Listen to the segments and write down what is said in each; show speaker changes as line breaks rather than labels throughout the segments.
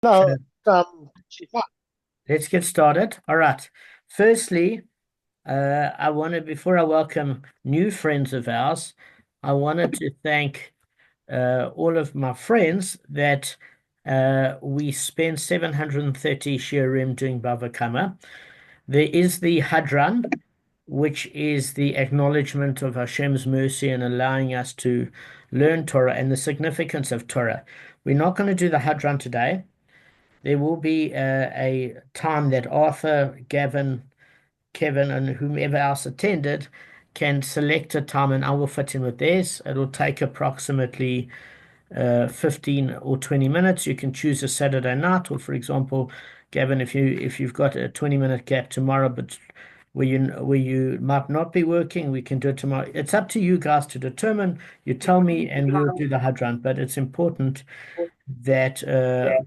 No,
So
she's fine.
let's get started. All right. Firstly, before I welcome new friends of ours, I wanted to thank all of my friends that we spent 730 shiurim doing Bava Kama. There is the Hadran, which is the acknowledgement of Hashem's mercy and allowing us to learn Torah and the significance of Torah. We're not going to do the Hadran today. There will be a time that Arthur, Gavin, Kevin, and whomever else attended can select a time and I will fit in with theirs. It'll take approximately 15 or 20 minutes. You can choose a Saturday night, or for example, Gavin, if you've got a 20-minute gap tomorrow, but where you might not be working, we can do it tomorrow. It's up to you guys to determine. You tell me, and we'll do the Hadran. But it's important that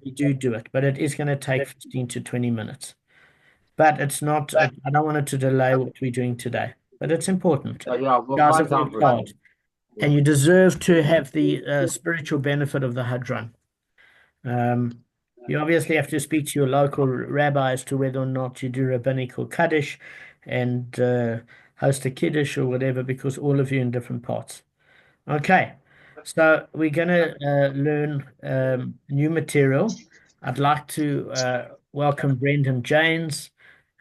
we do it. But it is going to take 15 to 20 minutes. But it's not, I don't want it to delay what we're doing today. But it's important.
Ja,
You guys
waar
have
dan
worked
voor?
hard, and you deserve to have the spiritual benefit of the Hadran. Um, you obviously have to speak to your local rabbi as to whether or not you do rabbinical kaddish and host a kiddush or whatever, because all of you in different parts. Okay, so we're going to learn new material. I'd like to welcome Brendan James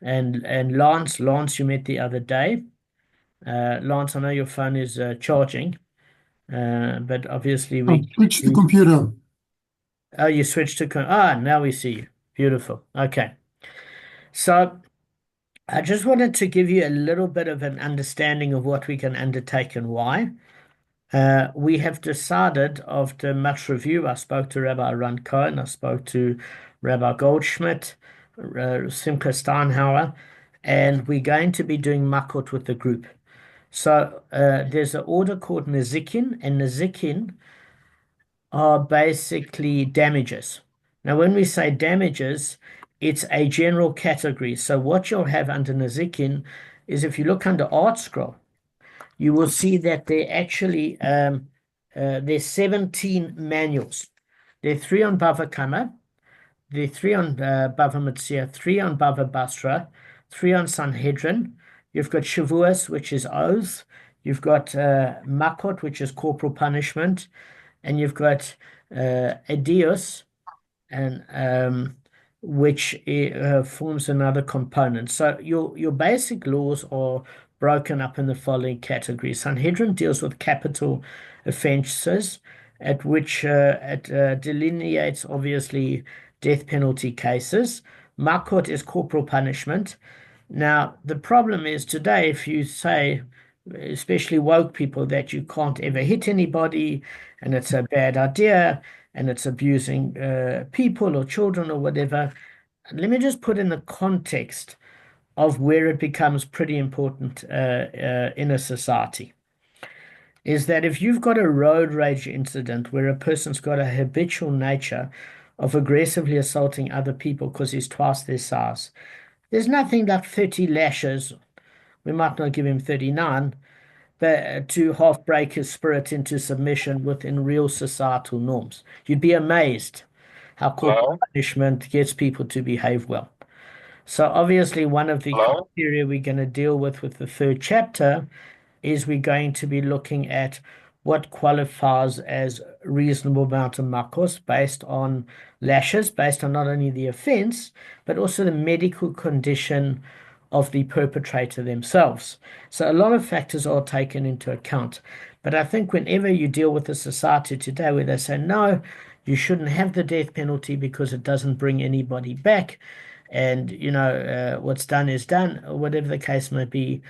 and Lance. Lance, you met the other day. Lance, I know your phone is charging, but obviously
I'll switch the computer.
oh, you switched to now we see you. Beautiful. Okay, so I just wanted to give you a little bit of an understanding of what we can undertake and why. We have decided after much review, I spoke to Rabbi Ron Cohen, I spoke to Rabbi Goldschmidt, Simcha Steinhauer, and we're going to be doing Makkot with the group. So there's an order called Nezikin, and Nezikin are basically damages. Now, when we say damages, it's a general category. So what you'll have under Nezikin is if you look under Art Scroll, you will see that there's 17 manuals. There are three on Bava Kama, there are three on Bava Metzia, three on Bava Basra, three on Sanhedrin. You've got Shavuos, which is oath. You've got Makot, which is corporal punishment, and you've got Edios, and which forms another component. So your basic laws are broken up in the following categories. Sanhedrin deals with capital offenses, at which it delineates obviously death penalty cases. Makot is corporal punishment. Now, the problem is today, if you say, especially woke people, that you can't ever hit anybody and it's a bad idea and it's abusing people or children or whatever, let me just put in the context of where it becomes pretty important in a society. Is that if you've got a road rage incident where a person's got a habitual nature of aggressively assaulting other people because he's twice their size, there's nothing like 30 lashes. We might not give him 39, but to half break his spirit into submission within real societal norms. You'd be amazed how corporal
Hello?
punishment gets people to behave well. So obviously, one of the
Hello?
criteria we're going to deal with the third chapter is we're going to be looking at what qualifies as reasonable amount of makkos based on lashes, based on not only the offense, but also the medical condition of the perpetrator themselves. So a lot of factors are taken into account. But I think whenever you deal with a society today where they say, no, you shouldn't have the death penalty because it doesn't bring anybody back, and what's done is done, or whatever the case may be,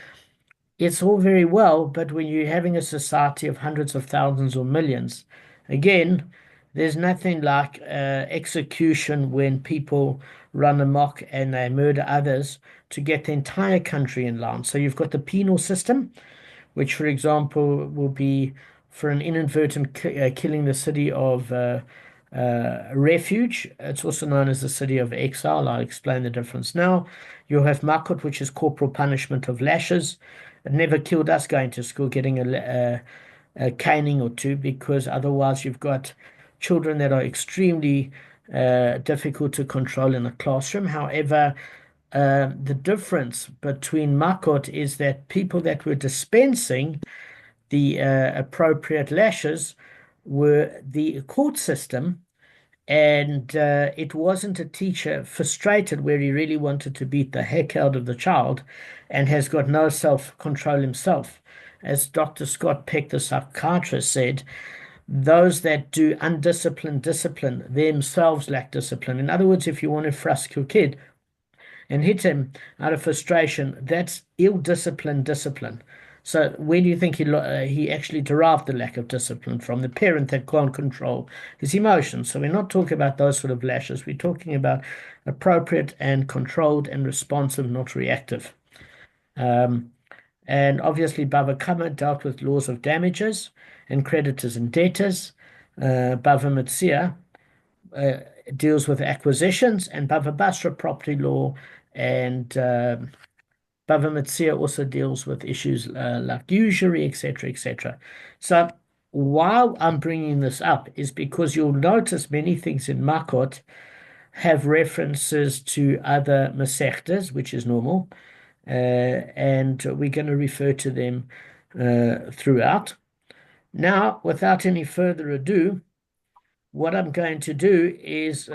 it's all very well, but when you're having a society of hundreds of thousands or millions, again, there's nothing like execution when people run amok and they murder others to get the entire country in line. So you've got the penal system, which, for example, will be for an inadvertent killing the city of refuge. It's also known as the city of exile. I'll explain the difference now. You'll have makot, which is corporal punishment of lashes. It never killed us going to school getting a caning or two, because otherwise you've got children that are extremely difficult to control in a classroom. However, the difference between Makkot is that people that were dispensing the appropriate lashes were the court system, and it wasn't a teacher frustrated where he really wanted to beat the heck out of the child and has got no self-control himself. As Dr. Scott Peck, the psychiatrist, said, those that do undisciplined discipline themselves lack discipline. In other words, if you want to frustrate your kid and hit him out of frustration, that's ill-disciplined discipline. So where do you think he actually derived the lack of discipline from? The parent that can't control his emotions. So we're not talking about those sort of lashes. We're talking about appropriate and controlled and responsive, not reactive. And obviously, Bava Kama dealt with laws of damages and creditors and debtors. Bava Metzia deals with acquisitions, and Bava Basra property law, and Bava Metzia also deals with issues like usury, etc., etc. So why I'm bringing this up is because you'll notice many things in Makkot have references to other Masechtas, which is normal, and we're going to refer to them throughout. Now, without any further ado, what I'm going to do is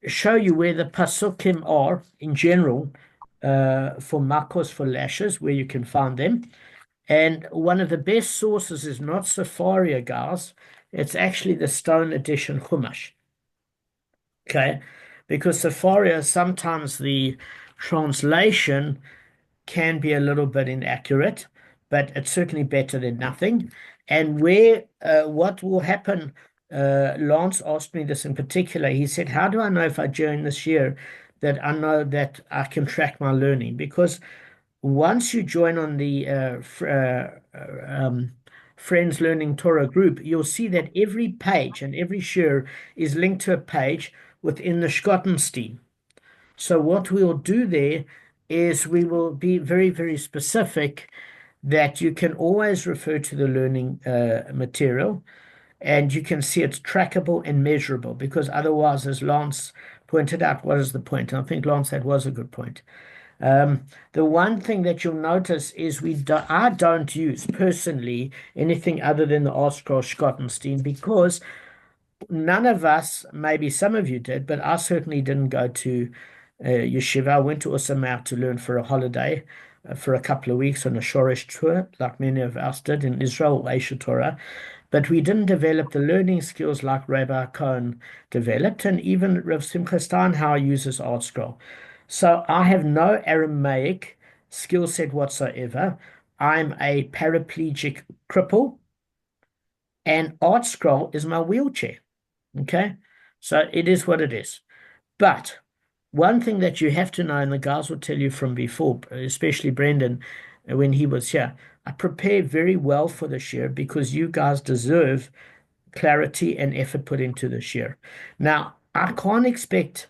show you where the pasukim are in general for Makkos, for lashes, where you can find them. And one of the best sources is not Safaria, guys. It's actually the Stone Edition Chumash. Okay, because Safaria, sometimes the translation can be a little bit inaccurate, but it's certainly better than nothing. And what will happen? Lance asked me this in particular. He said, "How do I know if I join this year that I know that I can track my learning?" Because once you join on the Friends Learning Torah group, you'll see that every page and every shir is linked to a page within the Schottenstein. So what we'll do there is we will be very, very specific that you can always refer to the learning material, and you can see it's trackable and measurable, because otherwise, as Lance pointed out, what is the point? And I think, Lance, that was a good point. The one thing that you'll notice is I don't use personally anything other than the Oscar Schottenstein, because none of us, maybe some of you did, but I certainly didn't go to yeshiva. I went to Osama to learn for a holiday for a couple of weeks on a Shoresh tour, like many of us did in Israel, Aisha Torah. But we didn't develop the learning skills like Rabbi Cohen developed, and even Rav Simcha Steinhauer uses Art Scroll. So I have no Aramaic skill set whatsoever. I'm a paraplegic cripple, and Art Scroll is my wheelchair. Okay, so it is what it is. But one thing that you have to know, and the guys will tell you from before, especially Brendan, when he was here, I prepare very well for this year because you guys deserve clarity and effort put into this year. Now, I can't expect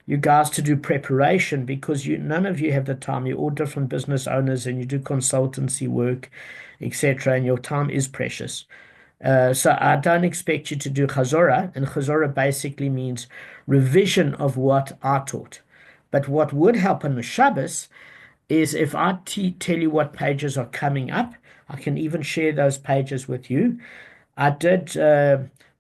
you guys to do preparation because none of you have the time. You're all different business owners and you do consultancy work, etc., and your time is precious. So I don't expect you to do Chazorah, and Chazorah basically means revision of what I taught. But what would help on the Shabbos is if I tell you what pages are coming up, I can even share those pages with you. I did,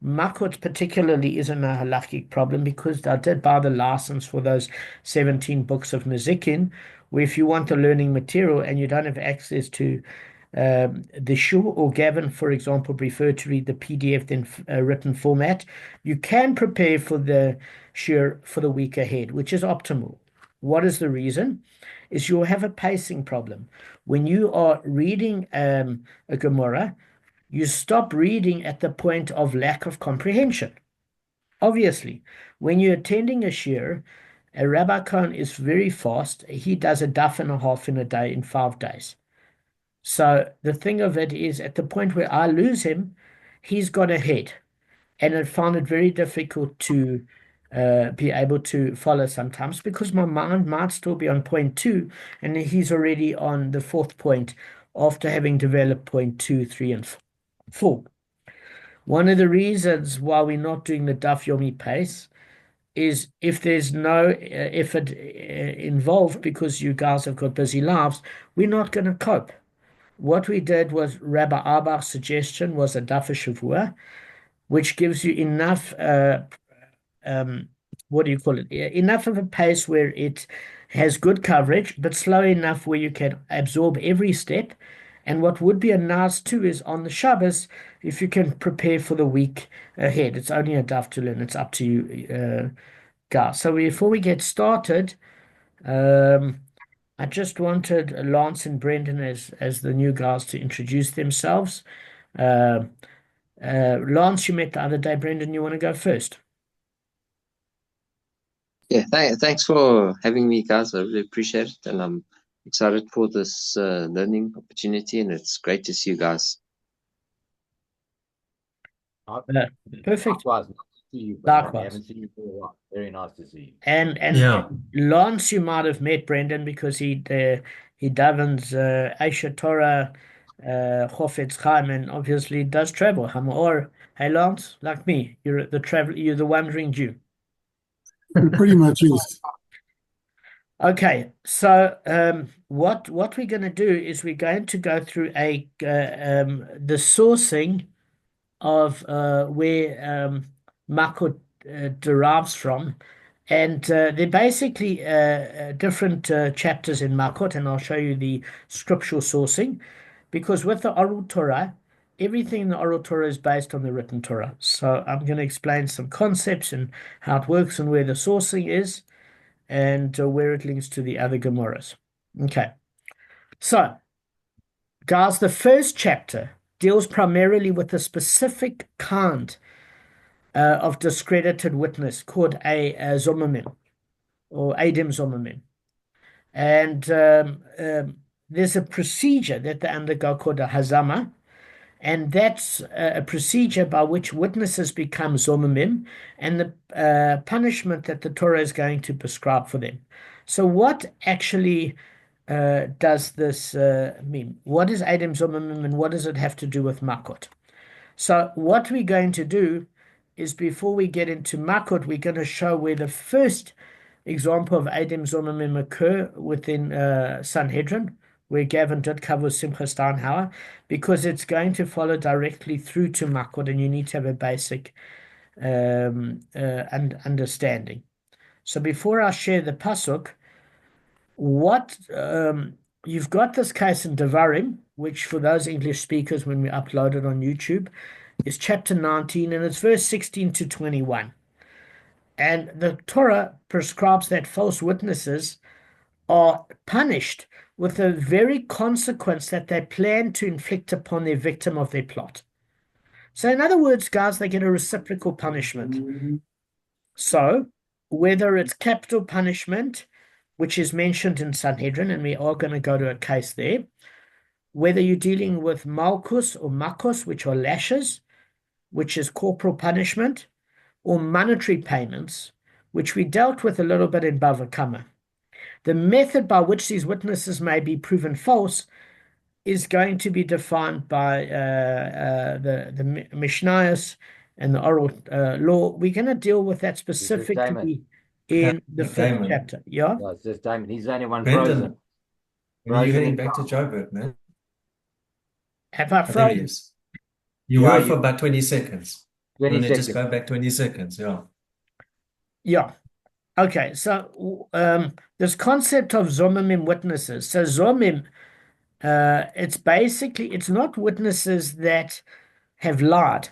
Makkot particularly isn't a halachic problem because I did buy the license for those 17 books of Nezikin, where if you want the learning material and you don't have access to the Shul or Gavin, for example, prefer to read the PDF than written format, you can prepare for the shir for the week ahead, which is optimal. What is the reason? Is you'll have a pacing problem. When you are reading a Gemara, you stop reading at the point of lack of comprehension. Obviously, when you're attending a shir, a Rabbi Cohen is very fast. He does a daf and a half in a day in 5 days. So the thing of it is, at the point where I lose him, he's got ahead. And I found it very difficult to be able to follow sometimes because my mind might still be on point 2, and he's already on the 4th point after having developed point 2, 3, and 4. One of the reasons why we're not doing the Daf Yomi pace is if there's no effort involved because you guys have got busy lives, we're not going to cope. What we did was Rabbi Arbach's suggestion was a Daf Shavua, which gives you enough um, what do you call it? Enough of a pace where it has good coverage, but slow enough where you can absorb every step. And what would be a nice too is on the Shabbos, if you can prepare for the week ahead. It's only a daf to learn. It's up to you, guys. So before we get started, um, I just wanted Lance and Brendan as the new guys to introduce themselves. Uh, Lance, you met the other day. Brendan, you want to go first?
Yeah, thanks for having me, guys. I really appreciate it, and I'm excited for this learning opportunity, and it's great to see you guys.
Uh,
Uh, Perfect.
Likewise, nice to see you, Brendan. We
Likewise.
haven't seen you for a while. Very nice to see you.
And
Yeah,
Lance, you might have met Brendan because he davens Aisha Torah, Chofetz Chaim, and obviously does travel. Or hey Lance, like me, you're the wandering Jew.
it pretty much is.
Okay, so what we're going to do is we're going to go through the sourcing of where Makkos derives from. And they're basically different chapters in Makkot, and I'll show you the scriptural sourcing. Because with the oral Torah, everything in the oral Torah is based on the written Torah. So I'm going to explain some concepts and how it works and where the sourcing is and where it links to the other Gemaras. Okay. So, guys, the first chapter deals primarily with a specific kind of discredited witness called a Zomamim or Eidim Zomamim. And there's a procedure that they undergo called a Hazama, and that's a procedure by which witnesses become Zomamim and the punishment that the Torah is going to prescribe for them. So, what actually does this mean? What is Eidim Zomamim and what does it have to do with Makkot? So what we're going to do is before we get into Makkot, we're going to show where the first example of Eidim Zomamim occur within Sanhedrin, where Gavin did cover Simcha Steinhauer, because it's going to follow directly through to Makkot, and you need to have a basic understanding. So before I share the pasuk, what you've got this case in Devarim, which for those English speakers, when we upload it on YouTube, is chapter 19 and it's verse 16 to 21. And the Torah prescribes that false witnesses are punished with the very consequence that they plan to inflict upon their victim of their plot. So, in other words, guys, they get a reciprocal punishment. So, whether it's capital punishment, which is mentioned in Sanhedrin, and we are going to go to a case there, whether you're dealing with Malchus or Makkos, which are lashes, which is corporal punishment, or monetary payments, which we dealt with a little bit in Bava Kama. The method by which these witnesses may be proven false is going to be defined by the Mishnayos and the oral law. We're going to deal with that specifically in the fifth
Damon.
chapter. Yeah?
Yeah, it's just Damon. He's the only one
Brendan,
frozen.
when are you
Frozen
heading
in
back to
time.
Joburg, man?
Have I
I think
frozen?
yes. You
Yeah,
were for about 20 seconds.
20
Let me just
seconds.
go back 20 seconds, yeah.
Yeah. Okay, so this concept of Zomimim witnesses. So Zomim, it's not witnesses that have lied.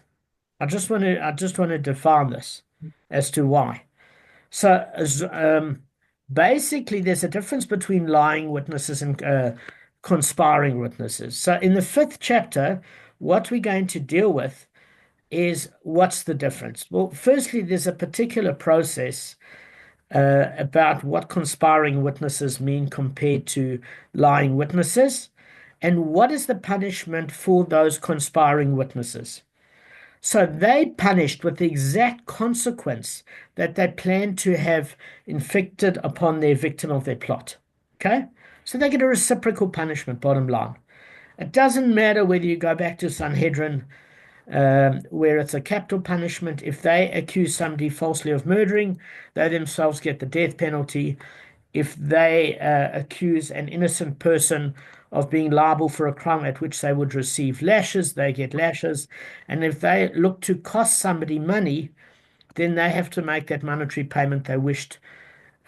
I just want to define this as to why. So basically, there's a difference between lying witnesses and conspiring witnesses. So in the fifth chapter, what we're going to deal with is what's the difference? Well, firstly, there's a particular process about what conspiring witnesses mean compared to lying witnesses, and what is the punishment for those conspiring witnesses. So they punished with the exact consequence that they planned to have inflicted upon their victim of their plot. Okay? So they get a reciprocal punishment, bottom line. It doesn't matter whether you go back to Sanhedrin where it's a capital punishment. If they accuse somebody falsely of murdering, they themselves get the death penalty. If they accuse an innocent person of being liable for a crime at which they would receive lashes, they get lashes. And if they look to cost somebody money, then they have to make that monetary payment they wished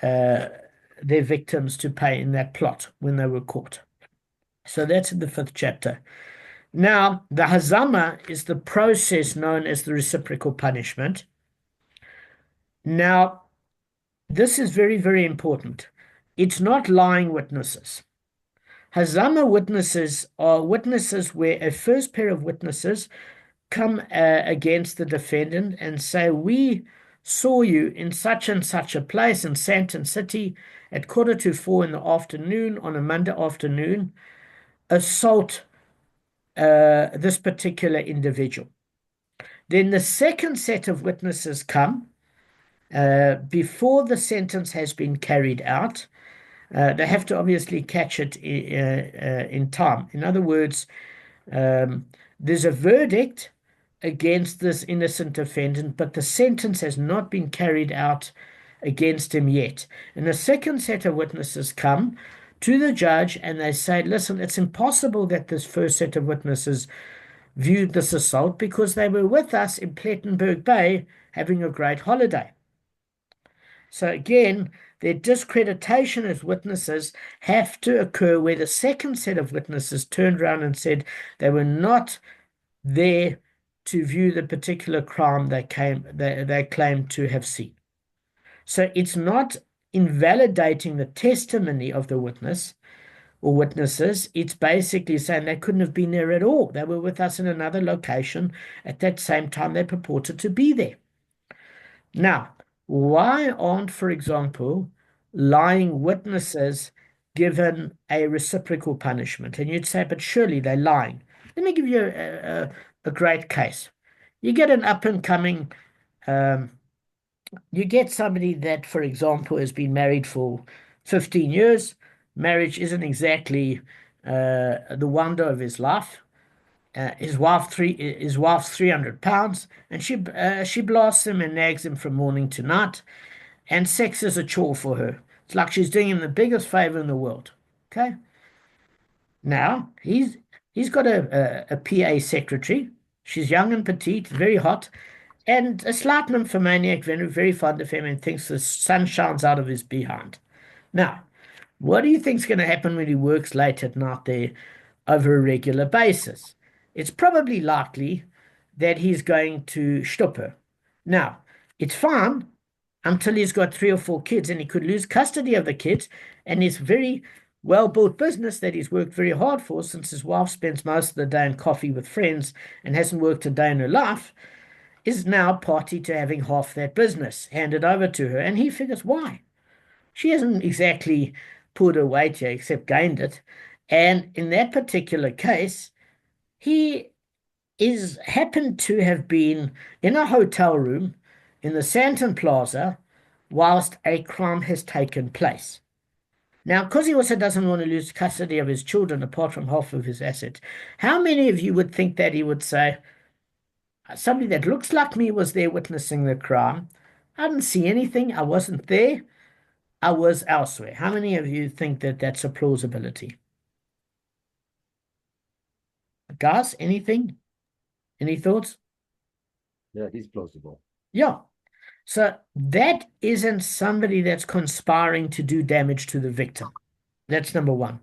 their victims to pay in that plot when they were caught. So that's in the 5th chapter. Now, the hazama is the process known as the reciprocal punishment. Now, this is very, very important. It's not lying witnesses. Hazama witnesses are witnesses where a first pair of witnesses come against the defendant and say, we saw you in such and such a place in Santon City at 3:45 in the afternoon on a Monday afternoon, assault this particular individual. Then the second set of witnesses come before the sentence has been carried out. They have to obviously catch it in time. In other words, there's a verdict against this innocent defendant, but the sentence has not been carried out against him yet. And the second set of witnesses come to the judge and they say, listen, it's impossible that this first set of witnesses viewed this assault because they were with us in Plettenberg Bay having a great holiday. So again, their discreditation as witnesses have to occur where the second set of witnesses turned around and said they were not there to view the particular crime they claimed to have seen. So it's not invalidating the testimony of the witness or witnesses. It's basically saying they couldn't have been there at all. They were with us in another location at that same time they purported to be there. Now, why aren't, for example, lying witnesses given a reciprocal punishment? And you'd say, but surely they're lying. Let me give you a great case. You get an up-and-coming, you get somebody that, for example, has been married for 15 years. Marriage isn't exactly the wonder of his life. His wife's 300 pounds, and she blasts him and nags him from morning to night, and sex is a chore for her. It's like she's doing him the biggest favor in the world. Okay. Now he's got a PA secretary. She's young and petite, very hot, and a slight nymphomaniac, very, very fond of him, and thinks the sun shines out of his behind. Now, what do you think's going to happen when he works late at night there over a regular basis? It's probably likely that he's going to shtup her. Now, it's fine until he's got 3 or 4 kids and he could lose custody of the kids, and his very well-built business that he's worked very hard for, since his wife spends most of the day in coffee with friends and hasn't worked a day in her life, is now party to having half that business handed over to her. And he figures, why? She hasn't exactly pulled her weight here except gained it. And in that particular case, he happened to have been in a hotel room in the Santon Plaza whilst a crime has taken place. Now, because he also doesn't want to lose custody of his children apart from half of his assets, how many of you would think that he would say, somebody that looks like me was there witnessing the crime? I didn't see anything. I wasn't there. I was elsewhere. How many of you think that that's a plausibility? Guys, anything? Any thoughts?
Yeah, he's plausible.
Yeah. So that isn't somebody that's conspiring to do damage to the victim. That's number one.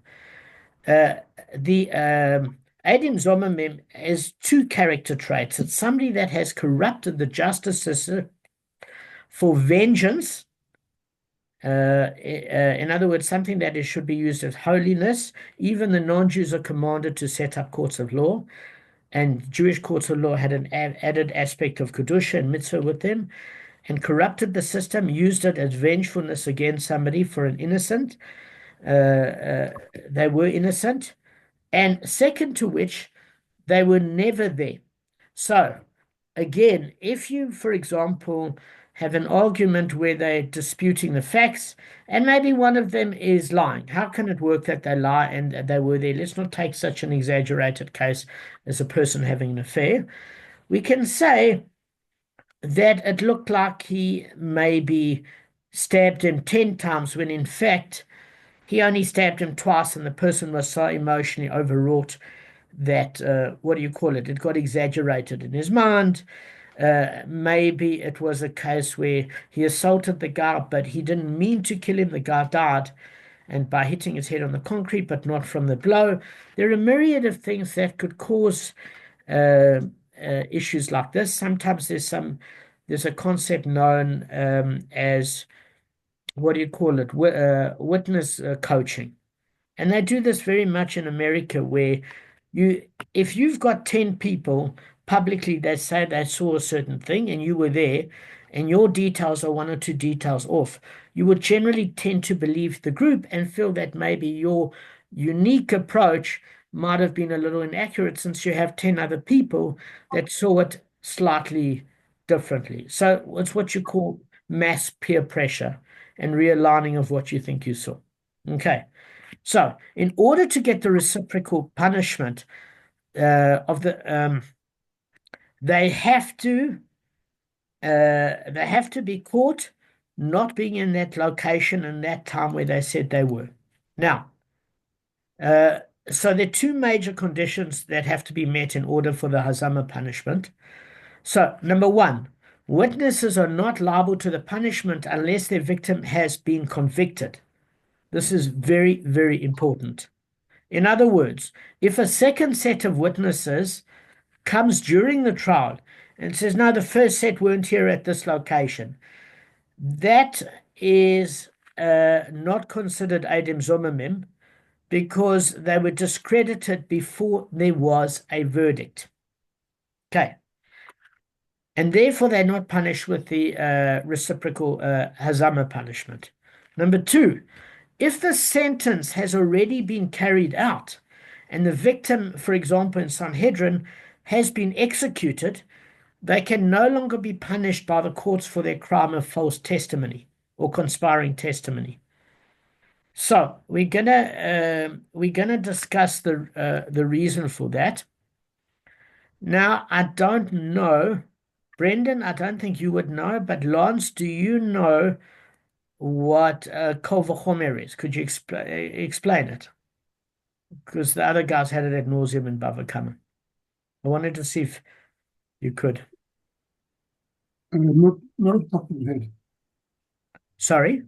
The Eidim Zomamim has 2 character traits. It's somebody that has corrupted the justice system for vengeance. In other words, something that should be used as holiness. Even the non-Jews are commanded to set up courts of law, and Jewish courts of law had an added aspect of kedusha and mitzvah with them, and corrupted the system, used it as vengefulness against somebody for an innocent. They were innocent, and second to which, they were never there. So, again, if you, for example, have an argument where they're disputing the facts, and maybe one of them is lying. How can it work that they lie and they were there? Let's not take such an exaggerated case as a person having an affair. we can say that it looked like he maybe stabbed him 10 times when in fact he only stabbed him twice and the person was so emotionally overwrought that, what do you call it? It got exaggerated in his mind. Maybe it was a case where he assaulted the guy, but he didn't mean to kill him. The guy died, and by hitting his head on the concrete, but not from the blow. There are a myriad of things that could cause uh, issues like this. Sometimes there's a concept known as, what do you call it? Witness coaching. And they do this very much in America, where if you've got 10 people publicly that say they saw a certain thing and you were there, and your details are one or two details off, you would generally tend to believe the group and feel that maybe your unique approach might have been a little inaccurate since you have 10 other people that saw it slightly differently. So it's what you call mass peer pressure and realigning of what you think you saw. Okay. So, in order to get the reciprocal punishment of they have to be caught not being in that location and that time where they said they were. Now, so there are two major conditions that have to be met in order for the Hazama punishment. So, number one, witnesses are not liable to the punishment unless their victim has been convicted. This is very, very important. In other words, if a second set of witnesses comes during the trial and says, no, the first set weren't here at this location, that is not considered Eidim Zomamim because they were discredited before there was a verdict. Okay. And therefore, they're not punished with the reciprocal Hazama punishment. Number two, if the sentence has already been carried out and the victim, for example, in Sanhedrin, has been executed, they can no longer be punished by the courts for their crime of false testimony or conspiring testimony. So we're gonna discuss the reason for that. Now, I don't know, Brendan, I don't think you would know, but Lance, do you know what Kol V'chomer is? Could you explain it? Because the other guys had it ad nauseum in Bava Kama. I wanted to see if you could.
Not off the top of my head.
Sorry?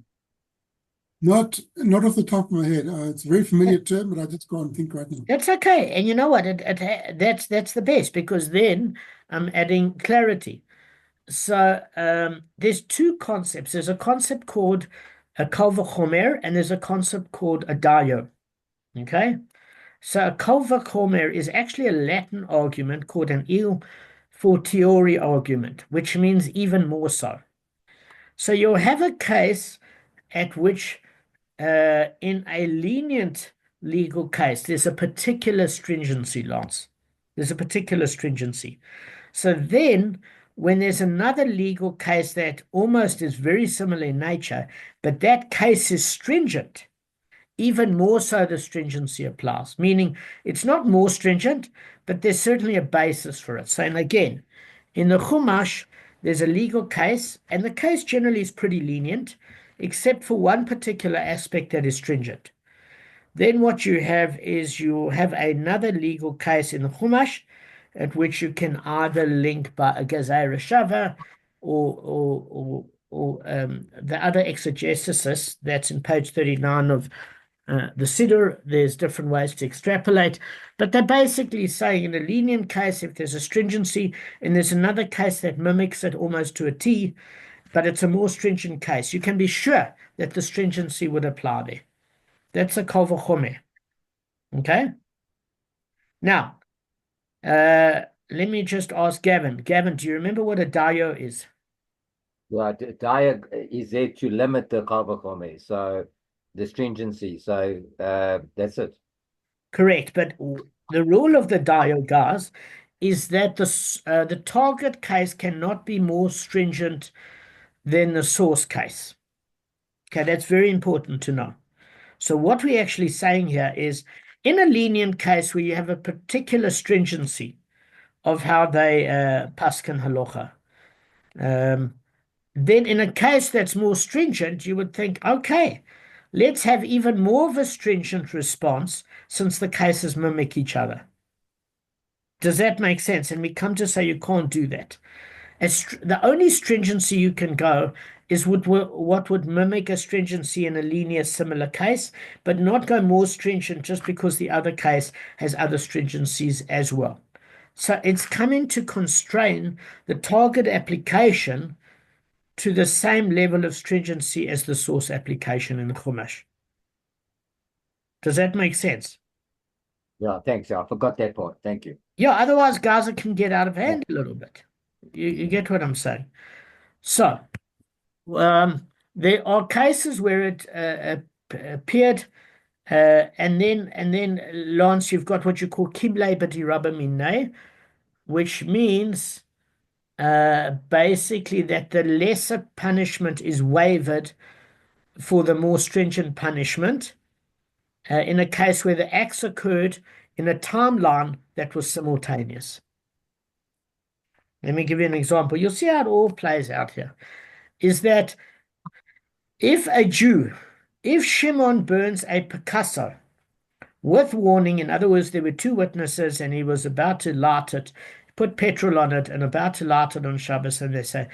Not off the top of my head. It's a very familiar term, but I just can't think right now.
That's okay. And you know what? That's the best, because then I'm adding clarity. So there's two concepts. There's a concept called a Kol V'chomer, and there's a concept called a dayo. Okay? So a Kol V'chomer is actually a Latin argument called an il fortiori argument, which means even more so. So you'll have a case at which in a lenient legal case, there's a particular stringency, Lance. There's a particular stringency. So then, when there's another legal case that almost is very similar in nature, but that case is stringent, even more so the stringency applies, meaning it's not more stringent, but there's certainly a basis for it. So, and again, in the Chumash, there's a legal case, and the case generally is pretty lenient, except for one particular aspect that is stringent. Then what you have is you have another legal case in the Chumash, at which you can either link by a Gazei Reshava or the other exegesis that's in page 39 of the Siddur. There's different ways to extrapolate, but they're basically saying in a lenient case, if there's a stringency, and there's another case that mimics it almost to a T, but it's a more stringent case, you can be sure that the stringency would apply there. That's a Kol V'chomer. Okay? Now, let me just ask Gavin. Gavin, do you remember what a dayo is?
Well, Daya is there to limit the Kol V'chomer, so the stringency. So that's it.
Correct, but the rule of the dayo, guys, is that the target case cannot be more stringent than the source case. Okay, that's very important to know. So what we're actually saying here is, in a lenient case where you have a particular stringency of how they paskin halacha. Then in a case that's more stringent, you would think, okay, let's have even more of a stringent response since the cases mimic each other. Does that make sense? And we come to say you can't do that. The only stringency you can go is what would mimic a stringency in a linear similar case, but not go more stringent just because the other case has other stringencies as well. So it's coming to constrain the target application to the same level of stringency as the source application in Chumash. Does that make sense?
Yeah, thanks. I forgot that part. Thank you.
Yeah, otherwise Gaza can get out of hand a little bit. You get what I'm saying? So, there are cases where it appeared, and then Lance, you've got what you call kiblei b'dirabah minei, which means basically that the lesser punishment is waived for the more stringent punishment in a case where the acts occurred in a timeline that was simultaneous. Let me give you an example. You'll see how it all plays out here. Is that if Shimon burns a Picasso with warning, in other words, there were two witnesses and he was about to light it, put petrol on it and about to light it on Shabbos, and they say,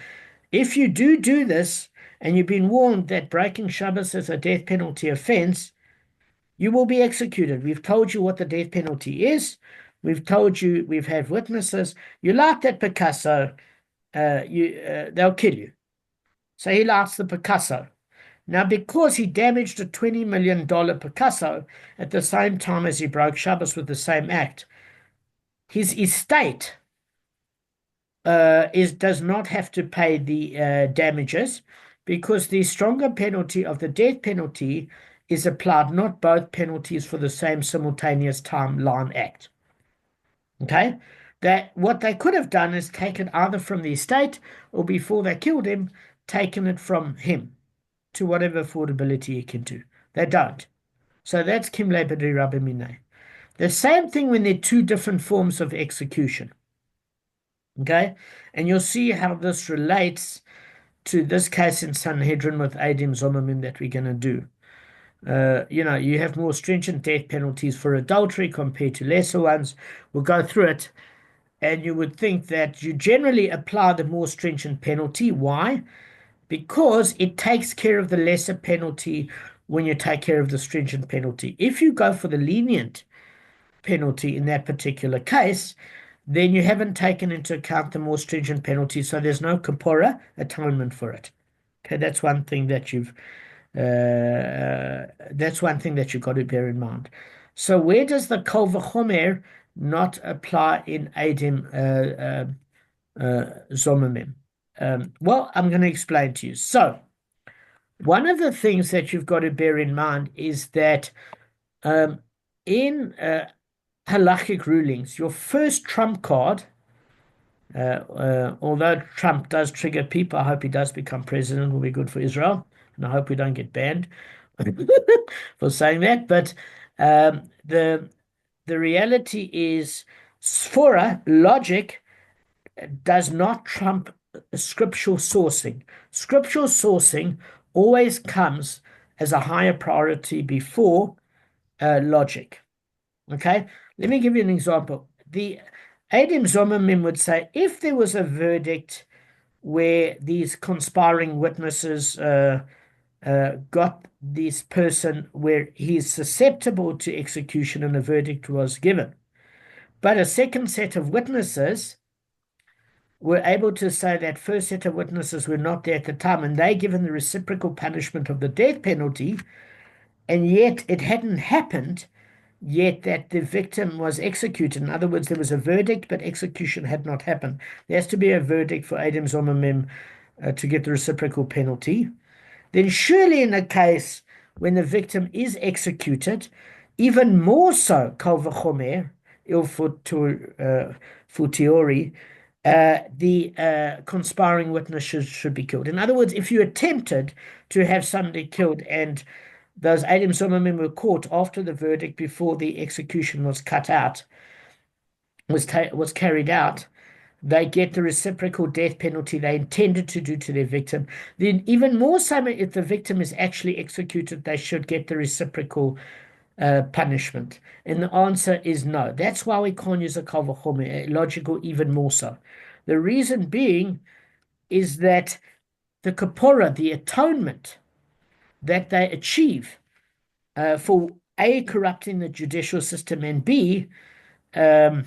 if you do this and you've been warned that breaking Shabbos is a death penalty offense, you will be executed. We've told you what the death penalty is. We've told you, we've had witnesses. You light that Picasso, they'll kill you. So he lights the Picasso. Now, because he damaged a $20 million Picasso at the same time as he broke Shabbos with the same act, his estate does not have to pay the damages, because the stronger penalty of the death penalty is applied, not both penalties for the same simultaneous timeline act. Okay? That what they could have done is taken either from the estate or before they killed him, taken it from him to whatever affordability he can do. They don't. So that's kiblei b'dirabah minei. The same thing when there are two different forms of execution. Okay? And you'll see how this relates to this case in Sanhedrin with Eidim Zomamim that we're going to do. You have more stringent death penalties for adultery compared to lesser ones. We'll go through it, and you would think that you generally apply the more stringent penalty. Why? Because it takes care of the lesser penalty when you take care of the stringent penalty. If you go for the lenient penalty in that particular case, then you haven't taken into account the more stringent penalty, so there's no kapora, atonement for it. Okay, that's one thing that you've got to bear in mind. So where does the kol v'chomer not apply in Eidim Zomamim? Well, I'm going to explain to you. So one of the things that you've got to bear in mind is that in halachic rulings, your first trump card, although Trump does trigger people, I hope he does become president, will be good for Israel, and I hope we don't get banned for saying that. But the reality is, Sphora, logic, does not trump scriptural sourcing. Scriptural sourcing always comes as a higher priority before logic. Okay, let me give you an example. The Eidim Zomamim would say, if there was a verdict where these conspiring witnesses got this person where he's susceptible to execution and a verdict was given, but a second set of witnesses were able to say that first set of witnesses were not there at the time, and they given the reciprocal punishment of the death penalty, and yet it hadn't happened yet that the victim was executed. In other words, there was a verdict, but execution had not happened. There has to be a verdict for Eidim Zomamim to get the reciprocal penalty. Then surely in a case when the victim is executed, even more so, kol v'chomer, il futiori, the conspiring witnesses should be killed. In other words, if you attempted to have somebody killed and those Eidim Zomamim were caught after the verdict before the execution was cut out, was carried out, they get the reciprocal death penalty they intended to do to their victim. Then, even more so, if the victim is actually executed, they should get the reciprocal punishment. And the answer is no. That's why we can't use a kal vachomer, logical even more so. The reason being is that the kapora, the atonement that they achieve for A, corrupting the judicial system, and B, the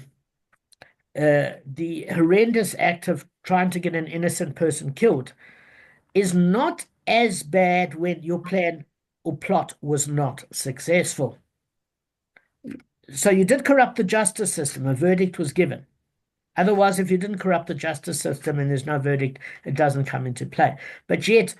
horrendous act of trying to get an innocent person killed, is not as bad when your plan or plot was not successful. So you did corrupt the justice system, a verdict was given. Otherwise, if you didn't corrupt the justice system and there's no verdict, it doesn't come into play. But yet,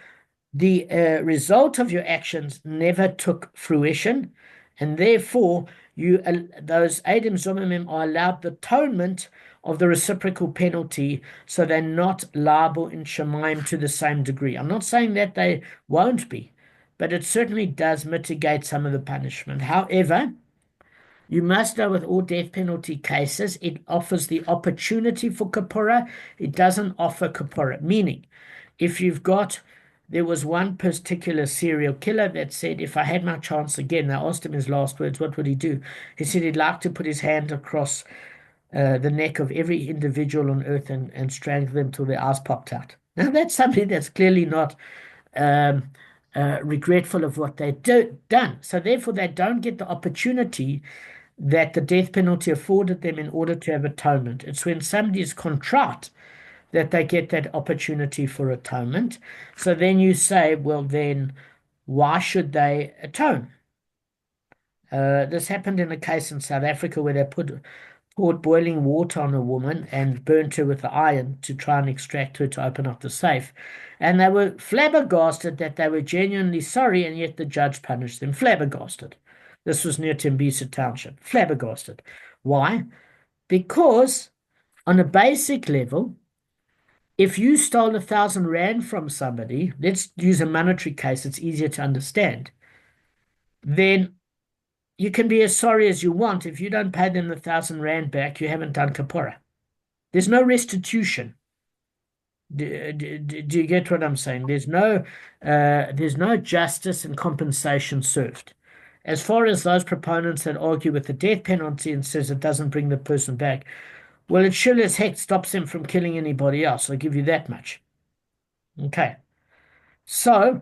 the result of your actions never took fruition, and therefore those Eidim Zomimim are allowed the atonement of the reciprocal penalty, so they're not liable in Shemaim to the same degree. I'm not saying that they won't be, but it certainly does mitigate some of the punishment. However, you must know with all death penalty cases, it offers the opportunity for kapora. It doesn't offer kapora, meaning if there was one particular serial killer that said, if I had my chance again, they asked him his last words, what would he do? He said he'd like to put his hand across the neck of every individual on earth and strangle them till their eyes popped out. Now, that's something that's clearly not regretful of what they've done. So therefore, they don't get the opportunity that the death penalty afforded them in order to have atonement. It's when somebody is contrite that they get that opportunity for atonement. So then you say, well, then why should they atone? This happened in a case in South Africa where they poured boiling water on a woman and burnt her with the iron to try and extract her to open up the safe. And they were flabbergasted that they were genuinely sorry, and yet the judge punished them. Flabbergasted. This was near Tembisa Township. Flabbergasted. Why? Because on a basic level, if you stole 1,000 rand from somebody, let's use a monetary case, it's easier to understand, then you can be as sorry as you want. If you don't pay them the 1,000 rand back, you haven't done kapora. There's no restitution. Do you get what I'm saying? There's no justice and compensation served. As far as those proponents that argue with the death penalty and says it doesn't bring the person back, well, it sure as heck stops him from killing anybody else. I'll give you that much. Okay. So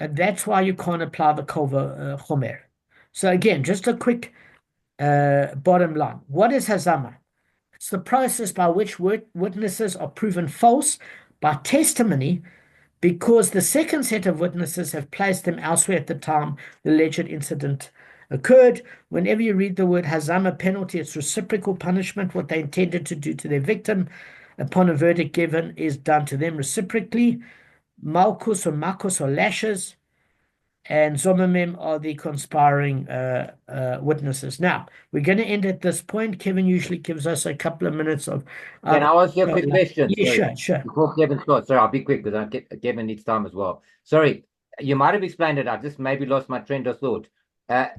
that's why you can't apply the kal vachomer. So again, just a quick bottom line. What is hazama? It's the process by which witnesses are proven false by testimony because the second set of witnesses have placed them elsewhere at the time the alleged incident occurred. Whenever you read the word hazama penalty, it's reciprocal punishment. What they intended to do to their victim upon a verdict given is done to them reciprocally. Makkos or Makkos are lashes, and Zomimim are the conspiring witnesses. Now, we're going to end at this point. Kevin usually gives us a couple of minutes of...
Can I ask you a quick question?
Yeah,
Sorry.
sure.
Before Kevin starts, sorry, I'll be quick because Kevin needs time as well. Sorry, you might have explained it. I just maybe lost my train of thought.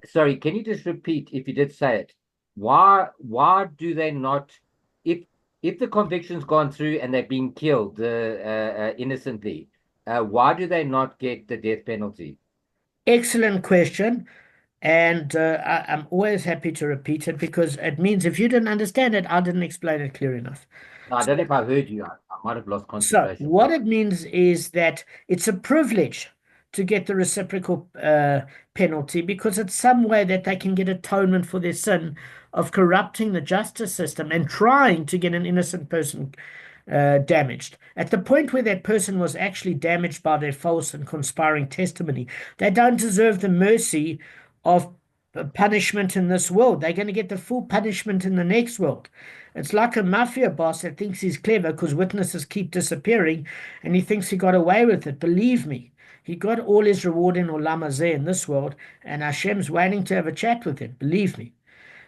Sorry, can you just repeat, if you did say it, why do they not, if the conviction's gone through and they're being killed innocently, why do they not get the death penalty?
Excellent question. And I'm always happy to repeat it because it means if you didn't understand it, I didn't explain it clear enough.
No, I don't know if I heard you. I might have lost concentration.
So what it means is that it's a privilege to get the reciprocal penalty because it's some way that they can get atonement for their sin of corrupting the justice system and trying to get an innocent person damaged. At the point where that person was actually damaged by their false and conspiring testimony, they don't deserve the mercy of punishment in this world. They're going to get the full punishment in the next world. It's like a mafia boss that thinks he's clever because witnesses keep disappearing and he thinks he got away with it. Believe me, he got all his reward in Olam Hazeh in this world, and Hashem's waiting to have a chat with him. Believe me.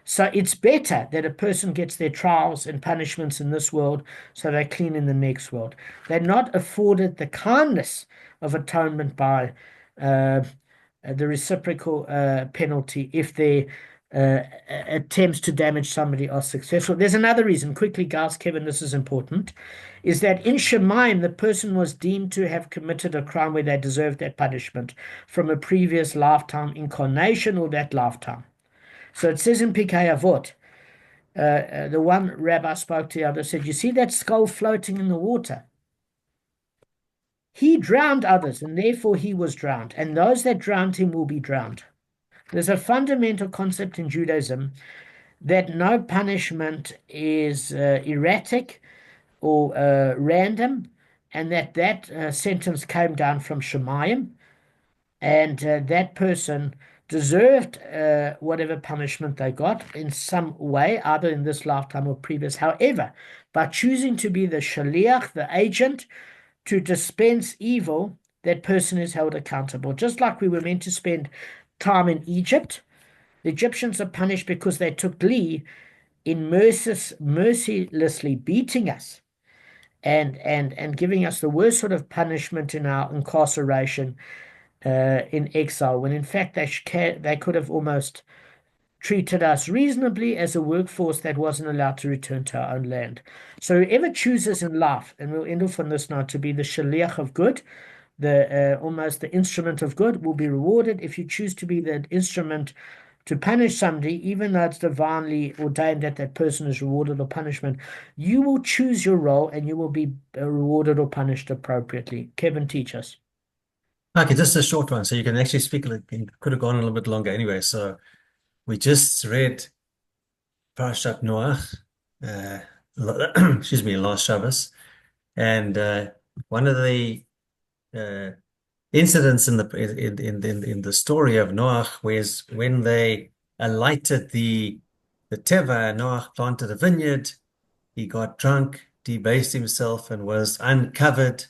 So it's better that a person gets their trials and punishments in this world so they're clean in the next world. They're not afforded the kindness of atonement by the reciprocal penalty if their attempts to damage somebody are successful. There's another reason, quickly, guys, Kevin, this is important, is that in Shemaim, the person was deemed to have committed a crime where they deserved that punishment from a previous lifetime incarnation or that lifetime. So it says in Pikei Avot, the one rabbi spoke to the other, said, you see that skull floating in the water? He drowned others, and therefore he was drowned, and those that drowned him will be drowned. There's a fundamental concept in Judaism that no punishment is erratic or random, and that sentence came down from Shemayim, and that person deserved whatever punishment they got in some way, either in this lifetime or previous. However, by choosing to be the shaliach, the agent, to dispense evil, that person is held accountable. Just like we were meant to spend time in Egypt, the Egyptians are punished because they took glee in mercilessly beating us and giving us the worst sort of punishment in our incarceration in exile, when in fact they could have almost treated us reasonably as a workforce that wasn't allowed to return to our own land. So whoever chooses in life, and we'll end off on this now, to be the shaliach of good, almost the instrument of good, will be rewarded. If you choose to be the instrument to punish somebody, even though it's divinely ordained that that person is rewarded or punishment, you will choose your role and you will be rewarded or punished appropriately. Kevin, teach us.
Okay, just a short one, so you can actually speak. It could have gone a little bit longer anyway. So we just read Parashat Noach, excuse me, last Shabbos, and one of the incidents in the story of Noach was when they alighted the teva. Noach planted a vineyard. He got drunk, debased himself, and was uncovered.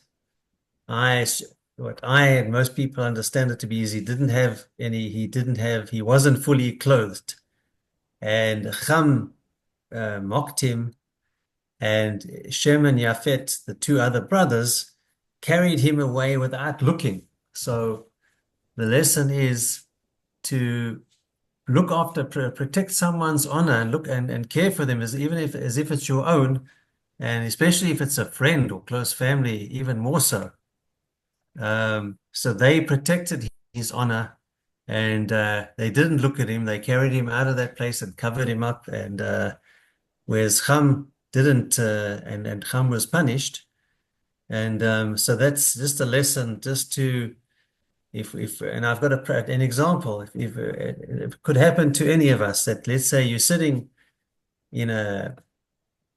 What I and most people understand it to be is he wasn't fully clothed. And Cham mocked him, and Shem and Yafet, the two other brothers, carried him away without looking. So the lesson is to look after, protect someone's honor, and look and care for them as if it's your own, and especially if it's a friend or close family, even more so. So they protected his honor, and they didn't look at him. They carried him out of that place and covered him up. And whereas Cham didn't, and Cham was punished. And so that's just a lesson, just to and I've got an example. If it could happen to any of us, that let's say you're sitting in a